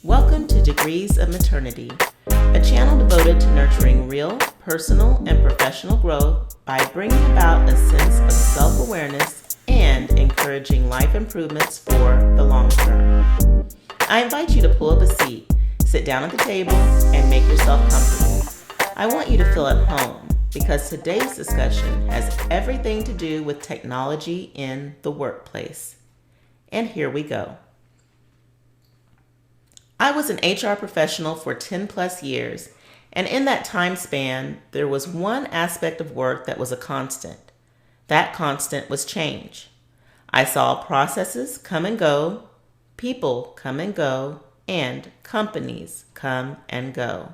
Welcome to Degrees of Maternity, a channel devoted to nurturing real, personal, and professional growth by bringing about a sense of self-awareness and encouraging life improvements for the long term. I invite you to pull up a seat, sit down at the table, and make yourself comfortable. I want you to feel at home because today's discussion has everything to do with technology in the workplace. And here we go. I was an HR professional for 10 plus years, and in that time span, there was one aspect of work that was a constant. That constant was change. I saw processes come and go, people come and go, and companies come and go.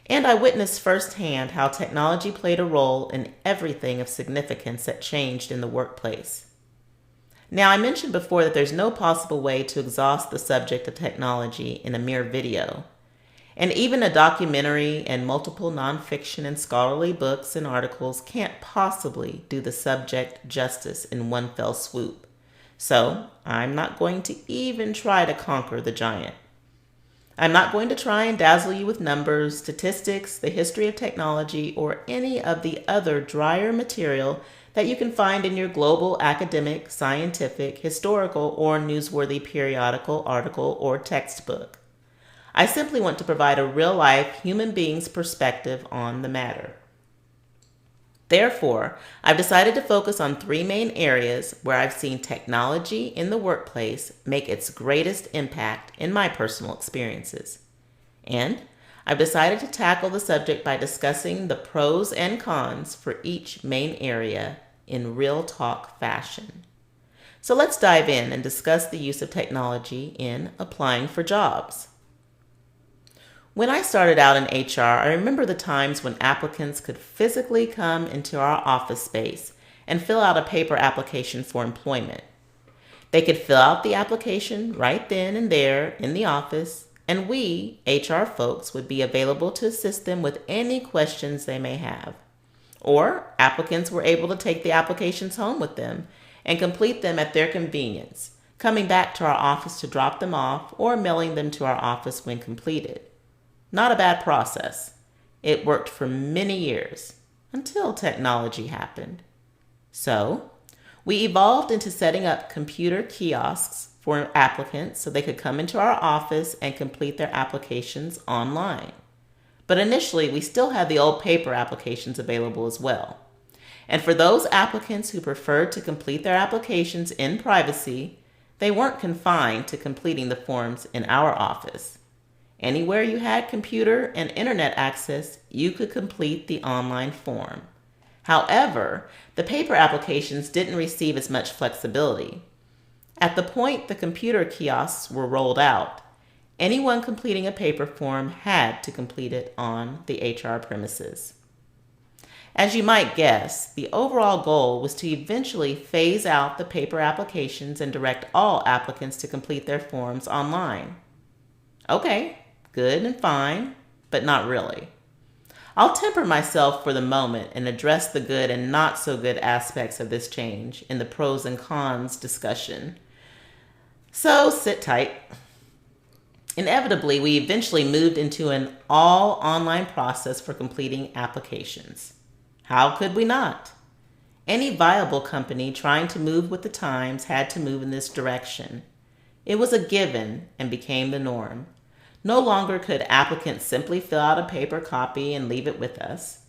And I witnessed firsthand how technology played a role in everything of significance that changed in the workplace. Now, I mentioned before that there's no possible way to exhaust the subject of technology in a mere video. And even a documentary and multiple nonfiction and scholarly books and articles can't possibly do the subject justice in one fell swoop. So, I'm not going to even try to conquer the giant. I'm not going to try and dazzle you with numbers, statistics, the history of technology, or any of the other drier material that you can find in your global academic, scientific, historical, or newsworthy periodical, article, or textbook. I simply want to provide a real-life human being's perspective on the matter. Therefore, I've decided to focus on three main areas where I've seen technology in the workplace make its greatest impact in my personal experiences. And I've decided to tackle the subject by discussing the pros and cons for each main area in real talk fashion. So let's dive in and discuss the use of technology in applying for jobs. When I started out in HR, I remember the times when applicants could physically come into our office space and fill out a paper application for employment. They could fill out the application right then and there in the office, and we, HR folks, would be available to assist them with any questions they may have. Or applicants were able to take the applications home with them and complete them at their convenience, coming back to our office to drop them off or mailing them to our office when completed. Not a bad process. It worked for many years until technology happened. So, we evolved into setting up computer kiosks for applicants so they could come into our office and complete their applications online. But initially, we still had the old paper applications available as well. And for those applicants who preferred to complete their applications in privacy, they weren't confined to completing the forms in our office. Anywhere you had computer and internet access, you could complete the online form. However, the paper applications didn't receive as much flexibility. At the point the computer kiosks were rolled out, anyone completing a paper form had to complete it on the HR premises. As you might guess, the overall goal was to eventually phase out the paper applications and direct all applicants to complete their forms online. Okay. Good and fine, but not really. I'll temper myself for the moment and address the good and not so good aspects of this change in the pros and cons discussion. So sit tight. Inevitably, we eventually moved into an all online process for completing applications. How could we not? Any viable company trying to move with the times had to move in this direction. It was a given and became the norm. No longer could applicants simply fill out a paper copy and leave it with us.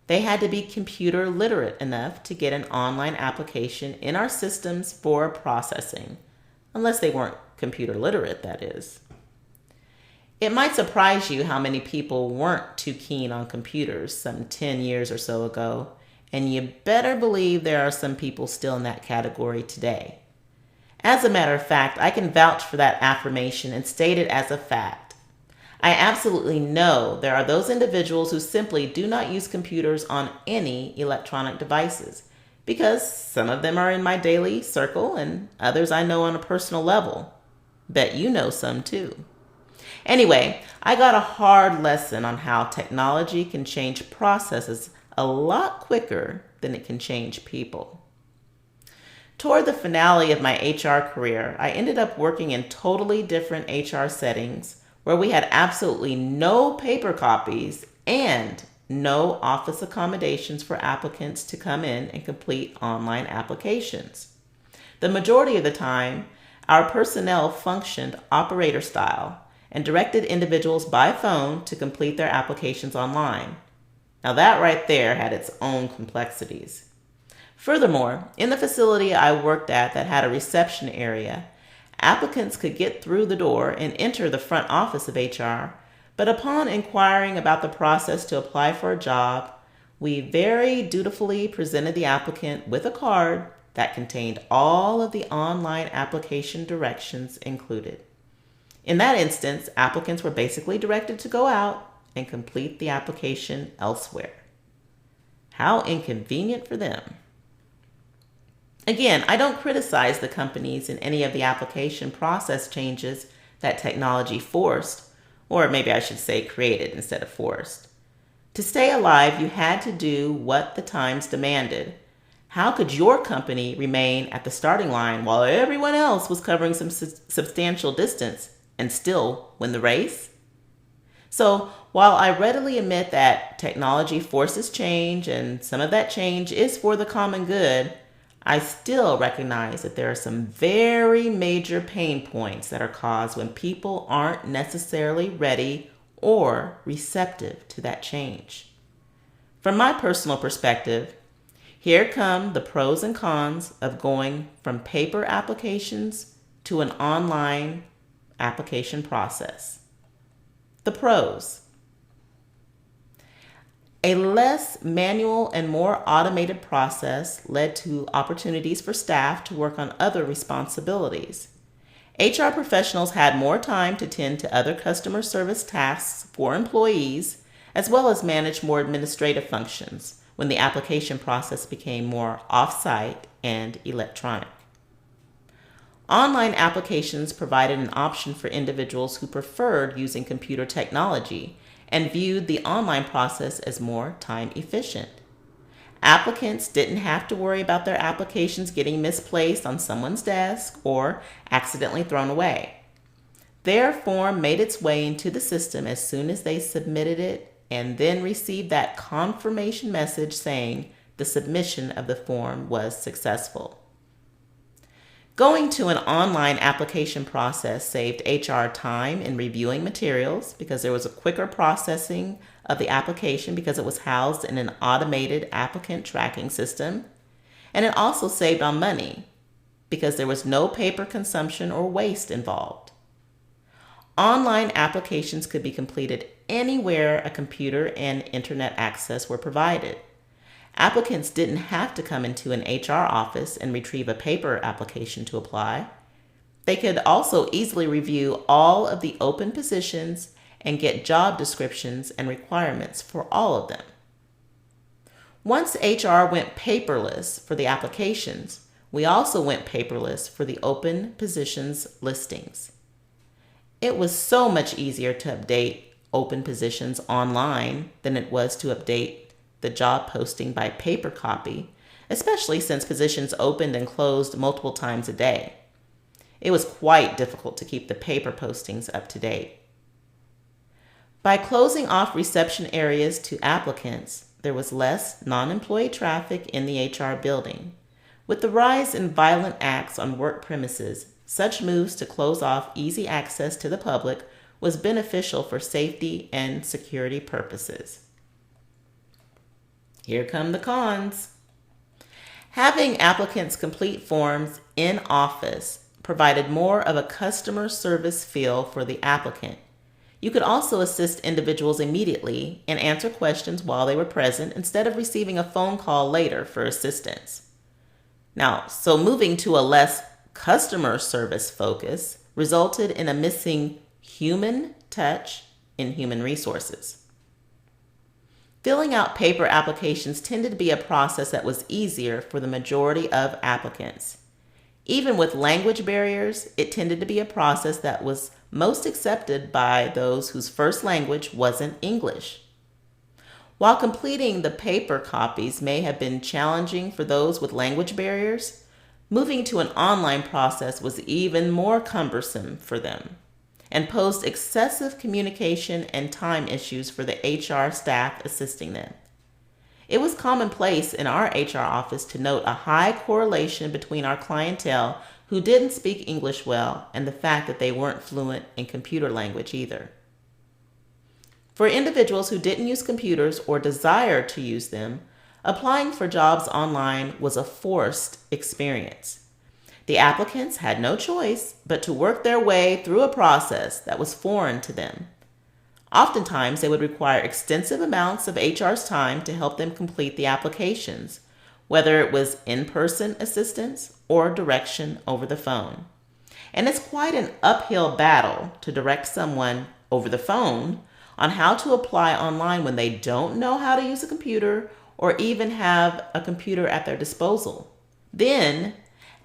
They had to be computer literate enough to get an online application in our systems for processing, unless they weren't computer literate, that is. It might surprise you how many people weren't too keen on computers some 10 years or so ago, and you better believe there are some people still in that category today. As a matter of fact, I can vouch for that affirmation and state it as a fact. I absolutely know there are those individuals who simply do not use computers on any electronic devices because some of them are in my daily circle and others I know on a personal level. Bet you know some too. Anyway, I got a hard lesson on how technology can change processes a lot quicker than it can change people. Toward the finale of my HR career, I ended up working in totally different HR settings where we had absolutely no paper copies and no office accommodations for applicants to come in and complete online applications. The majority of the time, our personnel functioned operator style and directed individuals by phone to complete their applications online. Now that right there had its own complexities. Furthermore, in the facility I worked at that had a reception area, applicants could get through the door and enter the front office of HR, but upon inquiring about the process to apply for a job, we very dutifully presented the applicant with a card that contained all of the online application directions included. In that instance, applicants were basically directed to go out and complete the application elsewhere. How inconvenient for them. Again, I don't criticize the companies in any of the application process changes that technology forced, or maybe I should say created instead of forced. To stay alive, you had to do what the times demanded. How could your company remain at the starting line while everyone else was covering some substantial distance and still win the race? So while I readily admit that technology forces change and some of that change is for the common good, I still recognize that there are some very major pain points that are caused when people aren't necessarily ready or receptive to that change. From my personal perspective, here come the pros and cons of going from paper applications to an online application process. The pros. A less manual and more automated process led to opportunities for staff to work on other responsibilities. HR professionals had more time to tend to other customer service tasks for employees, as well as manage more administrative functions when the application process became more off-site and electronic. Online applications provided an option for individuals who preferred using computer technology and viewed the online process as more time efficient. Applicants didn't have to worry about their applications getting misplaced on someone's desk or accidentally thrown away. Their form made its way into the system as soon as they submitted it and then received that confirmation message saying the submission of the form was successful. Going to an online application process saved HR time in reviewing materials because there was a quicker processing of the application because it was housed in an automated applicant tracking system. And it also saved on money because there was no paper consumption or waste involved. Online applications could be completed anywhere a computer and internet access were provided. Applicants didn't have to come into an HR office and retrieve a paper application to apply. They could also easily review all of the open positions and get job descriptions and requirements for all of them. Once HR went paperless for the applications, we also went paperless for the open positions listings. It was so much easier to update open positions online than it was to update the job posting by paper copy, especially since positions opened and closed multiple times a day. It was quite difficult to keep the paper postings up to date. By closing off reception areas to applicants, there was less non-employee traffic in the HR building. With the rise in violent acts on work premises, such moves to close off easy access to the public was beneficial for safety and security purposes. Here come the cons. Having applicants complete forms in office provided more of a customer service feel for the applicant. You could also assist individuals immediately and answer questions while they were present instead of receiving a phone call later for assistance. Now, so moving to a less customer service focus resulted in a missing human touch in human resources. Filling out paper applications tended to be a process that was easier for the majority of applicants. Even with language barriers, it tended to be a process that was most accepted by those whose first language wasn't English. While completing the paper copies may have been challenging for those with language barriers, moving to an online process was even more cumbersome for them. and posed excessive communication and time issues for the HR staff assisting them. It was commonplace in our HR office to note a high correlation between our clientele who didn't speak English well and the fact that they weren't fluent in computer language either. For individuals who didn't use computers or desired to use them, applying for jobs online was a forced experience. The applicants had no choice but to work their way through a process that was foreign to them. Oftentimes, they would require extensive amounts of HR's time to help them complete the applications, whether it was in-person assistance or direction over the phone. And it's quite an uphill battle to direct someone over the phone on how to apply online when they don't know how to use a computer or even have a computer at their disposal. Then,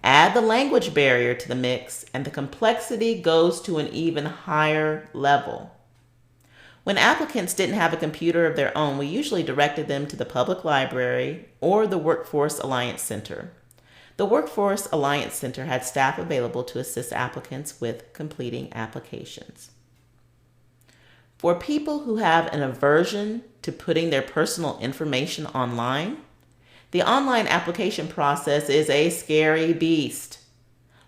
add the language barrier to the mix, and the complexity goes to an even higher level. When applicants didn't have a computer of their own, we usually directed them to the public library or the Workforce Alliance Center. The Workforce Alliance Center had staff available to assist applicants with completing applications. For people who have an aversion to putting their personal information online, the online application process is a scary beast.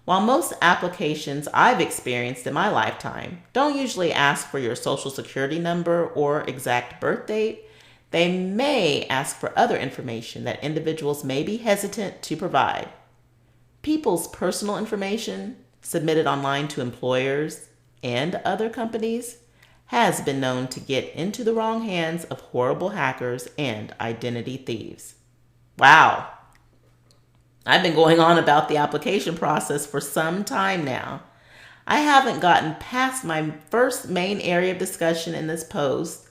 While most applications I've experienced in my lifetime don't usually ask for your social security number or exact birth date, they may ask for other information that individuals may be hesitant to provide. People's personal information submitted online to employers and other companies has been known to get into the wrong hands of horrible hackers and identity thieves. Wow. I've been going on about the application process for some time now. I haven't gotten past my first main area of discussion in this post,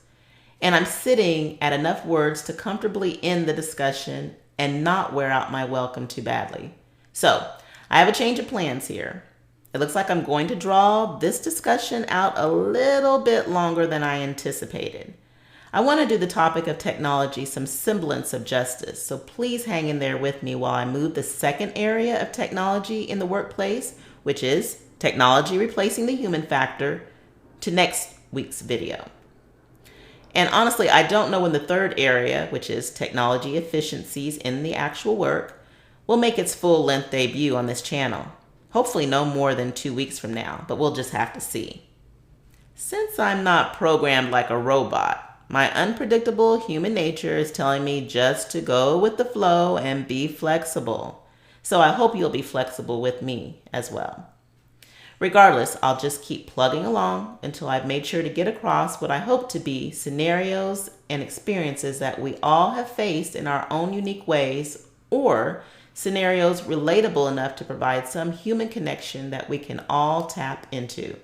and I'm sitting at enough words to comfortably end the discussion and not wear out my welcome too badly. So, I have a change of plans here. It looks like I'm going to draw this discussion out a little bit longer than I anticipated. I want to do the topic of technology some semblance of justice, so please hang in there with me while I move the second area of technology in the workplace, which is technology replacing the human factor, to next week's video. And honestly, I don't know when the third area, which is technology efficiencies in the actual work, will make its full-length debut on this channel. Hopefully no more than 2 weeks from now, but we'll just have to see. Since I'm not programmed like a robot, my unpredictable human nature is telling me just to go with the flow and be flexible. So I hope you'll be flexible with me as well. Regardless, I'll just keep plugging along until I've made sure to get across what I hope to be scenarios and experiences that we all have faced in our own unique ways, or scenarios relatable enough to provide some human connection that we can all tap into.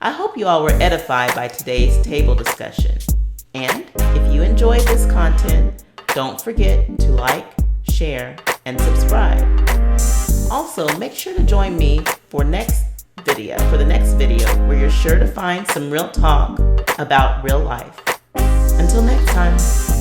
I hope you all were edified by today's table discussion. And if you enjoyed this content, don't forget to like, share, and subscribe. Also, make sure to join me for the next video where you're sure to find some real talk about real life. Until next time.